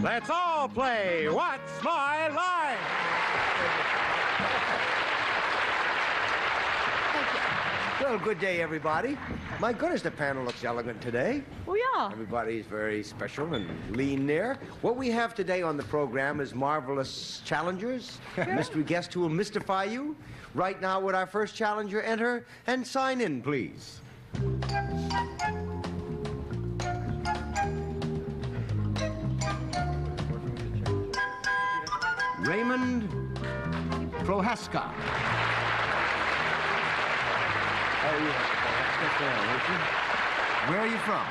Let's all play What's My Line? Well, good day, everybody. My goodness, the panel looks elegant today. Oh, yeah. Everybody's very special and lean there. What we have today on the program is marvelous challengers, mystery guests who will mystify you. Right now, would our first challenger enter and sign in, please? Raymond Prohaska. Where are you from?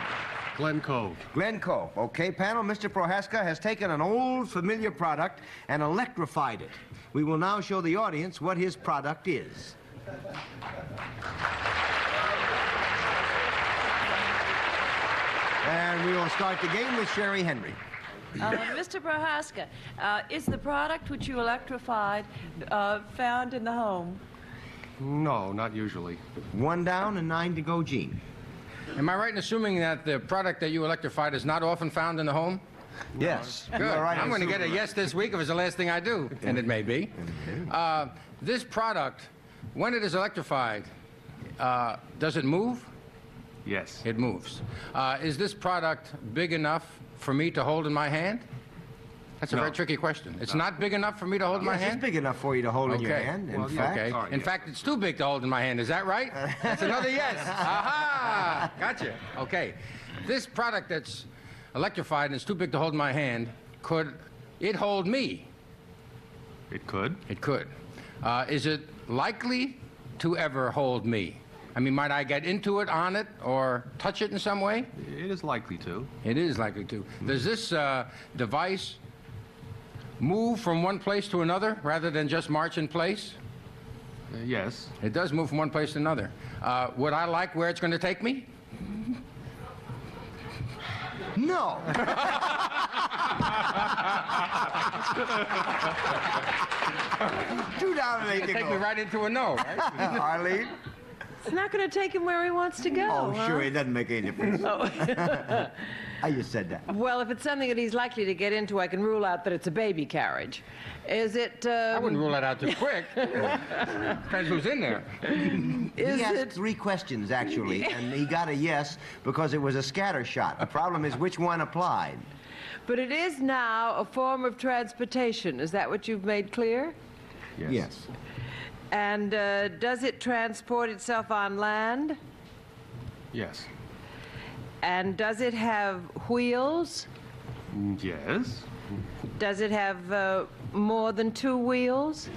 Glen Cove. Glen Cove. Okay, panel, Mr. Prohaska has taken an old familiar product and electrified it. We will now show the audience what his product is. And we will start the game with Sherrye Henry. Mr. Prohaska, is the product which you electrified found in the home? No, not usually. 1 down and 9 to go, Gene. Am I right in assuming that the product that you electrified is not often found in the home? Yes. Good. You are right I'm in going to get a assuming yes this week if it's the last thing I do, and it may be. This product, when it is electrified, does it move? Yes. It moves. Is this product big enough for me to hold in my hand? That's a No. very tricky question. It's not big enough for me to hold in my Yes, hand? it's big enough for you to hold in your Okay. hand, in Well, fact. Okay. All right, In yeah. fact, it's too big to hold in my hand. Is that right? That's another yes. Aha! Gotcha. Okay. This product that's electrified and is too big to hold in my hand, could it hold me? It could. It could. Is it likely to ever hold me? I mean, might I get into it, on it, or touch it in some way? It is likely to. It is likely to. Does this device move from one place to another rather than just march in place? Yes. It does move from one place to another. Would I like where it's going to take me? No. 2 down and 8 to Take me go. right into a no, right? Arlene? It's not going to take him where he wants to go. Oh, huh? sure, it doesn't make any difference. Oh. I just said that. Well, if it's something that he's likely to get into, I can rule out that it's a baby carriage. Is it... I wouldn't rule that out too quick. Depends who's in there. He asked 3 questions, actually, and he got a yes because it was a scatter shot. The problem is which one applied. But it is now a form of transportation. Is that what you've made clear? Yes. And does it transport itself on land? Yes. And does it have wheels? Yes. Does it have more than 2 wheels?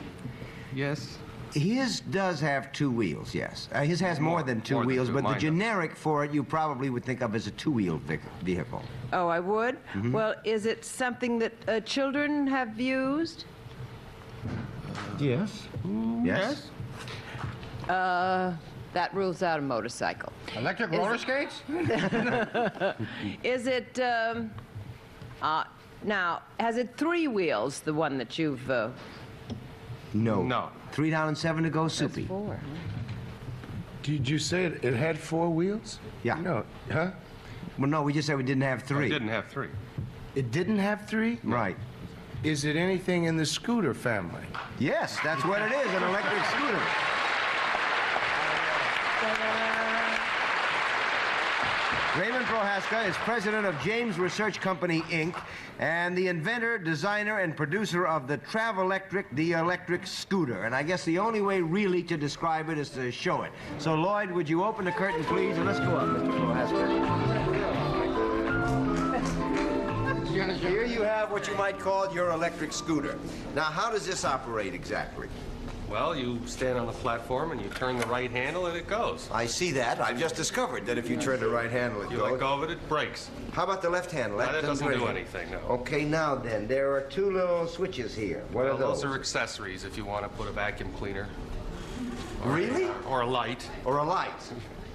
Yes. His does have 2 wheels, yes. His has more than 2 more than wheels, two. but the Mine does. generic for it you probably would think of as a 2-wheeled vehicle. Oh, I would? Well, is it something that children have used? Yes. Yes? That rules out a motorcycle. Electric roller skates? Is it, now, has it 3 wheels, the one that you've... No. No. 3 down and 7 to go, Soupy. 4. Did you say it had 4 wheels? Yeah. No. Huh? Well, no, we just said we didn't have I 3. didn't have 3. It didn't have 3? Right. Is it anything in the scooter family? Yes, that's what it is, an electric scooter. Raymond Prohaska is president of James Research Company, Inc., and the inventor, designer, and producer of the Travelectric, the electric scooter. And I guess the only way really to describe it is to show it. So, Lloyd, would you open the curtain, please, and let's go up, Mr. Prohaska. Here you have what you might call your electric scooter. Now, how does this operate exactly? Well, you stand on the platform and you turn the right handle and it goes. I see that. I've just discovered that if you turn the right handle, it You goes. let go of it, it breaks. How about the left handle? That doesn't do anything, no. Okay, now then, there are 2 little switches here. What Well, are those? those are accessories if you want to put a vacuum cleaner. Really? Or a light. Or a light.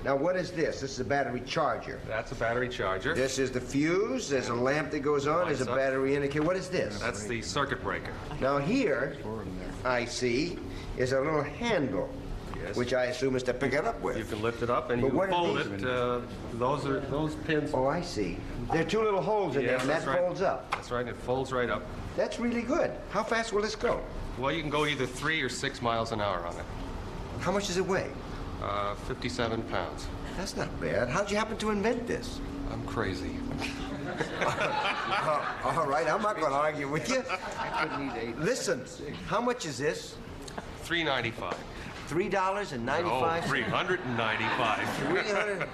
Now, what is this? This is a battery charger. That's a battery charger. This is the fuse. There's a lamp that goes on. There's a Lights up. battery indicator. What is this? That's the circuit breaker. Now, here, I see, is a little handle. Yes. which I assume is to pick it up with. You can lift it up and But you what are fold these? it. Those pins. Oh, I see. There are two little holes in there, Yes, and that that's right. folds up. That's right. It folds right up. That's really good. How fast will this go? Well, you can go either 3 or 6 miles an hour on it. How much does it weigh? 57 pounds. That's not bad. How'd you happen to invent this? I'm crazy. All right, I'm not going to argue with you. Listen, how much is this? $3.95. $3.95. Oh, $395. 300.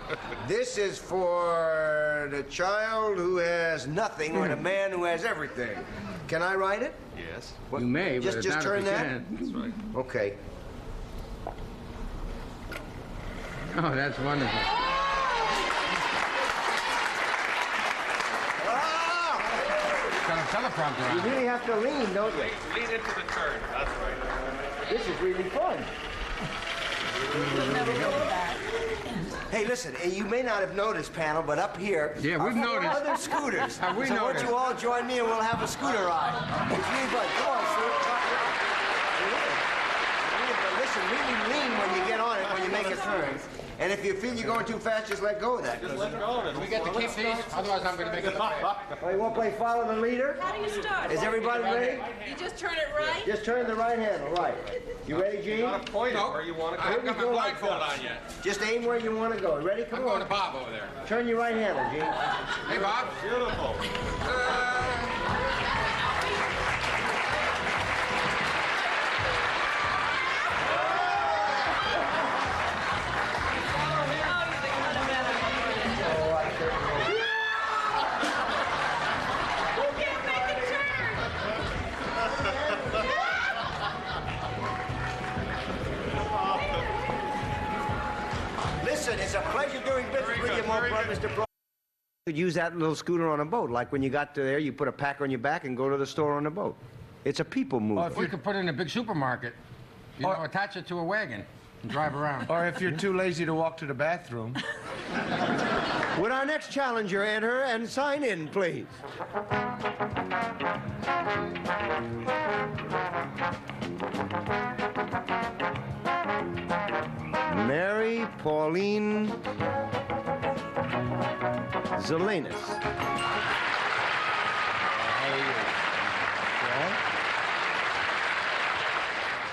This is for the child who has nothing or the man who has everything. Can I write it? Yes. What- You may, but just it's just not if turn you that. can. That's right. Okay. Oh, that's wonderful. Got a teleprompter You on. really have to lean, don't you? Lean into the turn. That's right. This is really fun. Hey, listen, you may not have noticed, panel, but up here Yeah, we've are noticed. other scooters. Have we so won't noticed? you all join me and we'll have a scooter ride? It's me, but come on, But listen, really lean when you get on it, when you make a turn. And if you feel you're going too fast, just let go of that. Just let go of it. We get to keep these, otherwise I'm going to make it look bad. Oh, you want to play follow the leader? How do you start? Is everybody ready? You just turn it right? Just turn the right handle, right. You ready, Gene? You gotta point it where you want to I go. haven't got my blindfold on yet. Just aim where you want to go. Ready? Come I'm going on. to Bob over there. Turn your right handle, Gene. Hey, Bob. Beautiful. Listen, it's a pleasure doing business with you, Mr. Bro. You could use that little scooter on a boat. Like when you got to there, you put a pack on your back and go to the store on the boat. It's a people mover. We could put it in a big supermarket, you know, attach it to a wagon and drive around. Or if you're too lazy to walk to the bathroom. Would our next challenger enter and sign in, please? Mary Pauline Zelenis.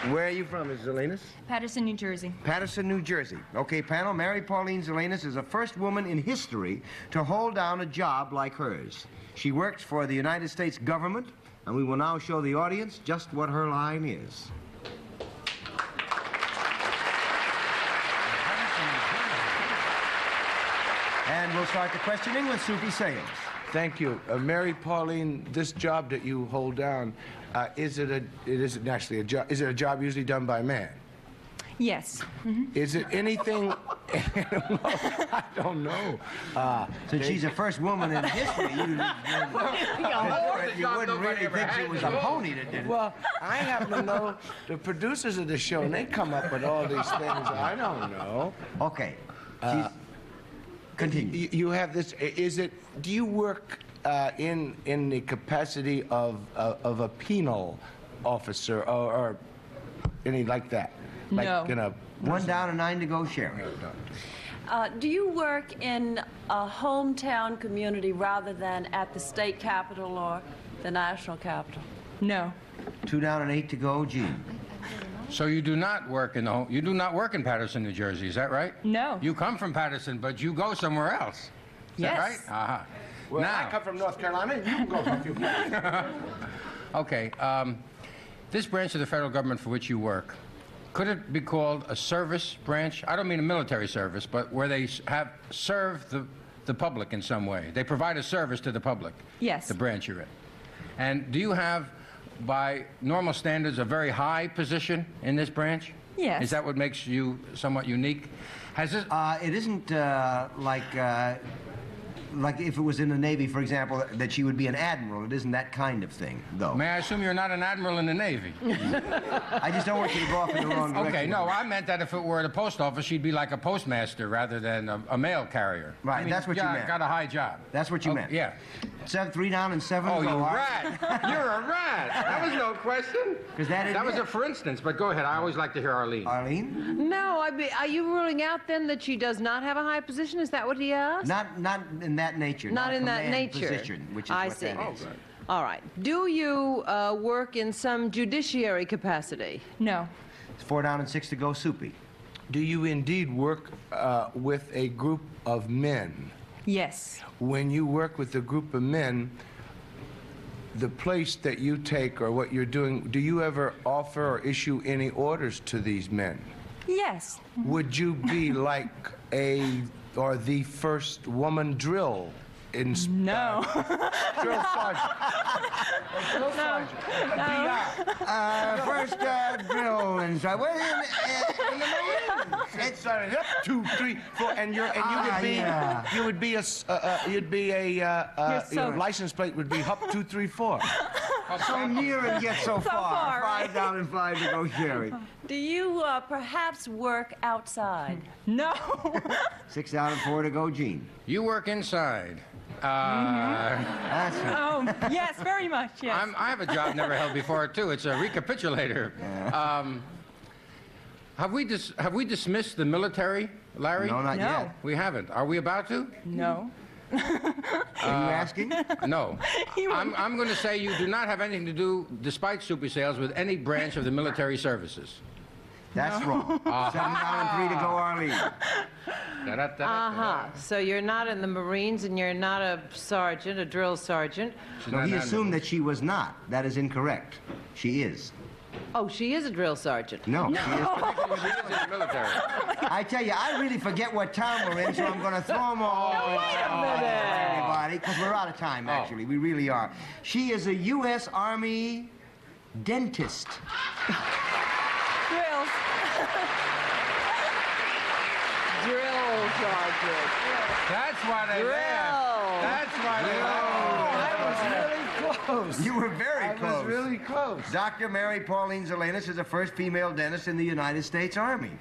Where are you from, Ms. Zelenis? Patterson, New Jersey. Patterson, New Jersey. Okay, panel, Mary Pauline Zelenis is the first woman in history to hold down a job like hers. She works for the United States government, and we will now show the audience just what her line is. And we'll start the questioning with Soupy Sayings. Thank you. Mary Pauline, this job that you hold down, it isn't actually a job. Is it a job usually done by a man? Yes. Is it anything? Well, I don't know. Since she's the first woman in history, you wouldn't really think she was a pony that did it. Well, I happen to know the producers of the show, and they come up with all these things. I don't know. Okay. Continue. You have this. Is it? Do you work in the capacity of a penal officer or any like that? Like No. in a One down and 9 to go, Sherrye. Do you work in a hometown community rather than at the state capitol or the national capital? No. 2 down and 8 to go, Gene. So you do not work in you do not work in Patterson, New Jersey, is that right? No. You come from Patterson, but you go somewhere else. Is that Yes. right? Uh-huh. Well, now, I come from North Carolina, and you can go for a few people. okay, this branch of the federal government for which you work, could it be called a service branch? I don't mean a military service, but where they serve the public in some way. They provide a service to the public. Yes. The branch you're in. And do you have, by normal standards, a very high position in this branch? Yes. Is that what makes you somewhat unique? Has this... It isn't like like if it was in the Navy, for example, that she would be an admiral. It isn't that kind of thing, though. May I assume you're not an admiral in the Navy? I just don't want you to go off in the wrong direction. Okay, no, I meant that if it were the post office, she'd be like a postmaster rather than a mail carrier. Right, I mean, that's what you meant. Got a high job. That's what you meant. Yeah. 3 down and 7 Oh, to you go. rat! You're a rat! That was no question. 'Cause that was a for instance, but go ahead. I always like to hear Arlene. Arlene? No, are you ruling out then that she does not have a high position? Is that what he asked? Not in that nature. Not a in that command nature. Position, which is I what see. that is. All right. Do you work in some judiciary capacity? No. It's 4 down and 6 to go, Soupy. Do you indeed work with a group of men? Yes. When you work with a group of men, the place that you take or what you're doing, do you ever offer or issue any orders to these men? Yes. Would you be like the first woman drill in No. drill sergeant? Drill sergeant. First drill inside. Well, in the Marines. It's started up 2, 3, 4, and you would be yeah. you would be your license plate would be Hup 2, 3, 4. So near and yet so far. far, right? 5 down and 5 to go, Sherrye. Do you perhaps work outside? No. 6 down and 4 to go, Gene. You work inside. That's it. Oh, yes, very much, yes. I have a job never held before too. It's a recapitulator. Have we dismissed the military, Larry? No, not No. yet. We haven't. Are we about to? No. Are you asking? No. He won't. I'm going to say you do not have anything to do, despite Soupy sales, with any branch of the military services. That's wrong. 7 down and 3 to go, Arlene. So you're not in the Marines and you're not a sergeant, a drill sergeant. No, he assumed that she was not. That is incorrect. She is. Oh, she is a drill sergeant. No, she is. She is in the military. I tell you, I really forget what town we're in, so I'm going to throw them all everybody, because we're out of time, actually. We really are. She is a U.S. Army dentist. Drills. Drill sergeant. That's why they laugh. That's why they laugh. Close. You were very close. I was really close. Dr. Mary Pauline Zelenis is the first female dentist in the United States Army.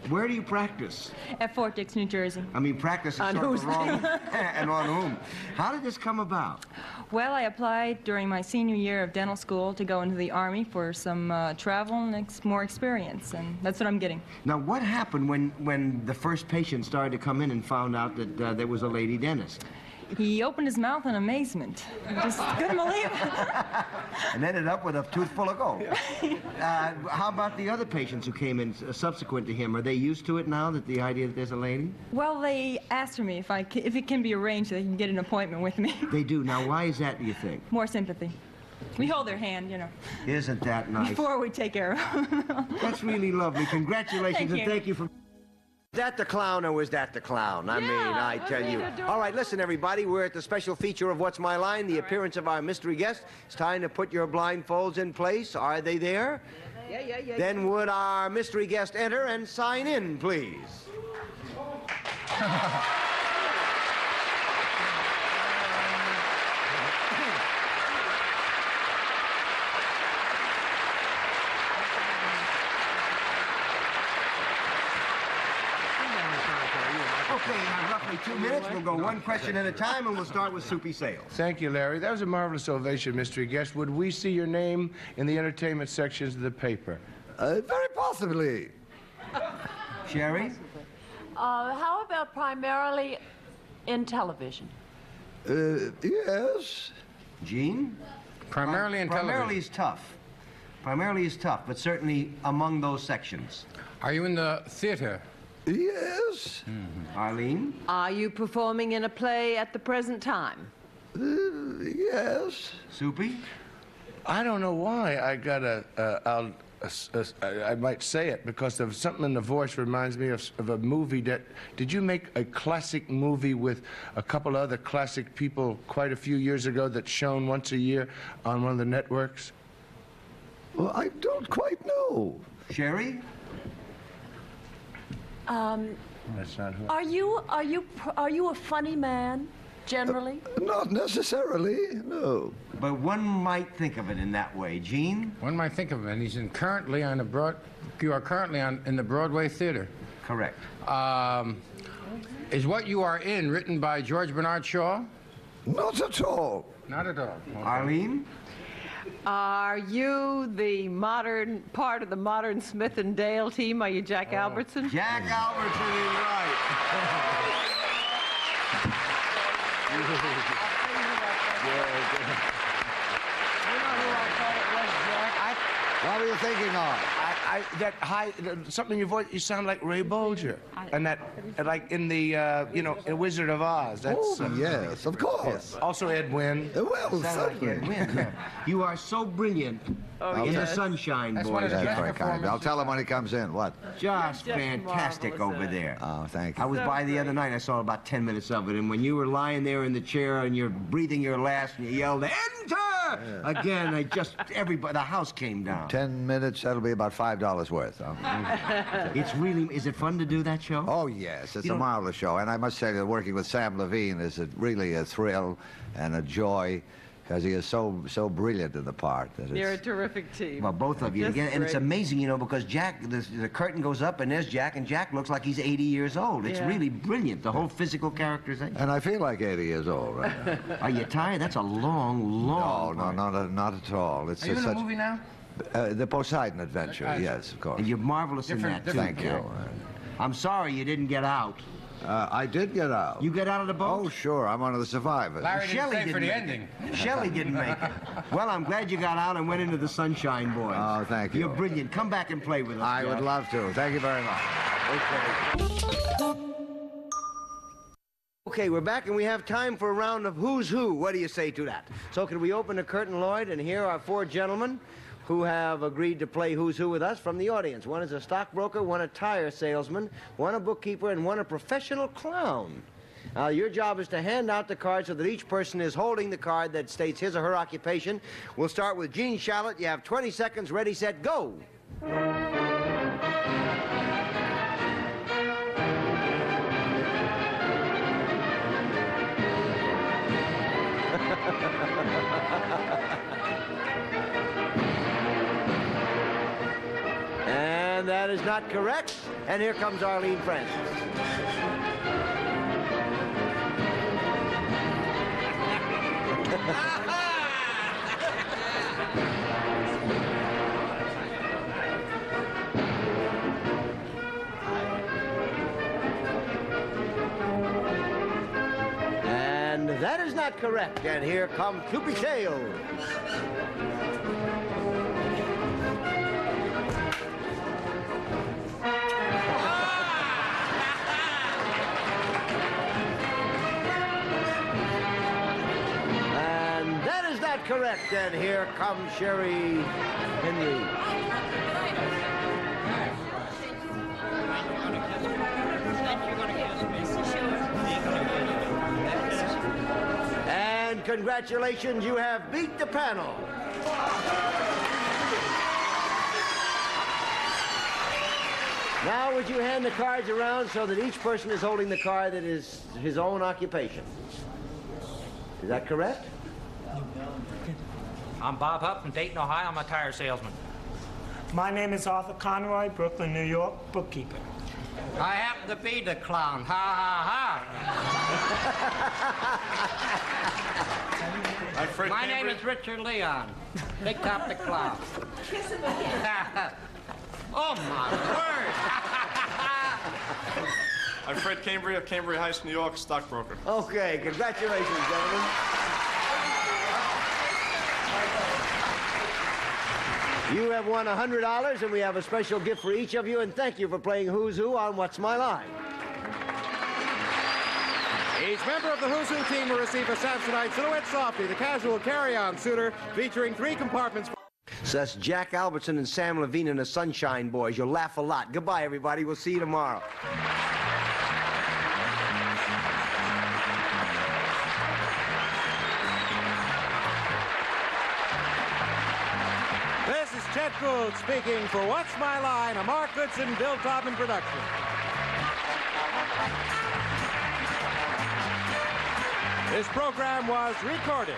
Where do you practice? At Fort Dix, New Jersey. I mean, practice is On sort of whose the wrong... and on whom? How did this come about? Well, I applied during my senior year of dental school to go into the Army for some travel and more experience, and that's what I'm getting. Now, what happened when the first patient started to come in and found out that there was a lady dentist? He opened his mouth in amazement. I just couldn't believe it. And ended up with a tooth full of gold. How about the other patients who came in subsequent to him? Are they used to it now, that the idea that there's a lady? Well, they asked for me if it can be arranged so they can get an appointment with me. They do. Now, why is that, do you think? More sympathy. We hold their hand, you know, Isn't that nice? before we take care of them. That's really lovely. Congratulations, Thank and you. thank you for... Is that the clown or was that the clown? I mean, I tell you. All right, listen, everybody. We're at the special feature of What's My Line, the appearance of our mystery guest. It's time to put your blindfolds in place. Are they there? Yeah. Then would our mystery guest enter and sign in, please? Okay, in roughly 2 minutes, we'll go one question at a time, and we'll start with Soupy Sales. Thank you, Larry. That was a marvelous ovation, mystery guest. Would we see your name in the entertainment sections of the paper? Very possibly. Sherrye? How about primarily in television? Yes. Gene? Primarily in Primarily television. is tough. Primarily is tough, but certainly among those sections. Are you in the theater? Yes. Arlene? Are you performing in a play at the present time? Yes. Soupy? I don't know why I got I might say it because of something in the voice reminds me of a movie that... Did you make a classic movie with a couple other classic people quite a few years ago that's shown once a year on one of the networks? Well, I don't quite know. Sherrye? That's not who... Are you a funny man? generally? Not necessarily, no. But one might think of it in that way. Gene? One might think of it, and he's currently on the you are currently in the Broadway Theater. Correct. Is what you are in written by George Bernard Shaw? Not at all. Not at all. Okay. Arlene? Are you the modern part of the modern Smith and Dale team? Are you Jack Albertson? Jack Albertson is right. What were you thinking of? That high, something in your voice, you sound like Ray Bolger. And that, like in the, in Wizard of Oz. That's, Yes, of course. yes. Also Ed Wynn. Well, certainly. You are so brilliant in the Sunshine That's Boys. one of the That's best very kind of you. I'll tell him when he comes in. What? Just fantastic marvelous, over there. Oh, thank I you. was by the other night. I saw about 10 minutes of it. And when you were lying there in the chair and you're breathing your last and you yelled, "Enter!" Again, everybody, the house came down. 10 minutes, that'll be about $5 worth. It's really, is it fun to do that show? Oh, yes, it's a marvelous show. And I must say that working with Sam Levine is really a thrill and a joy because he is so brilliant in the part. That You're a it's, terrific team. Well, both of you Just again, and it's great. amazing, because Jack, the curtain goes up, and there's Jack, and Jack looks like he's 80 years old. It's Yeah. really brilliant, the whole physical characterization. and I feel like 80 years old right now. Are you tired? That's a long, long. No, not at all. It's Are you in such a movie now? The Poseidon Adventure. Poseidon. Yes, of course. And you're marvelous in that too. Thank Jack. you. I'm sorry you didn't get out. I did get out. You get out of the boat? Oh, sure. I'm one of the survivors. Larry didn't Shelley stay for didn't the make ending. Shelley didn't make it. Well, I'm glad you got out and went into the Sunshine Boys. Oh, thank you. You're brilliant. Come back and play with us. I would Jack. love to. Thank you very much. Okay, we're back and we have time for a round of Who's Who. What do you say to that? So can we open the curtain, Lloyd, and here are four gentlemen who have agreed to play Who's Who with us from the audience. One is a stockbroker, one a tire salesman, one a bookkeeper, and one a professional clown. Your job is to hand out the card so that each person is holding the card that states his or her occupation. We'll start with Gene Shalit. You have 20 seconds. Ready, set, go. And that is not correct. And here comes Arlene Francis. And that is not correct. And here comes Soupy Tails. And that is not correct. And here comes Sherrye Henry. And congratulations, you have beat the panel. Now would you hand the cards around so that each person is holding the card that is his own occupation? Is that correct? I'm Bob Hupp from Dayton, Ohio. I'm a tire salesman. My name is Arthur Conroy, Brooklyn, New York, bookkeeper. I happen to be the clown. Ha, ha, ha. My name is Richard Leon. Big Top the Clown. Kiss him again. Oh, my word. I'm Fred Cambria of Cambria Heights, New York, stockbroker. Okay, congratulations, gentlemen. You have won $100, and we have a special gift for each of you, and thank you for playing Who's Who on What's My Line. Each member of the Who's Who team will receive a Samsonite Silhouette Softy, the casual carry-on suitor, featuring 3 compartments. So that's Jack Albertson and Sam Levine and the Sunshine Boys. You'll laugh a lot. Goodbye, everybody. We'll see you tomorrow. This is Chet Gould speaking for What's My Line, a Mark Goodson, Bill Todman production. This program was recorded.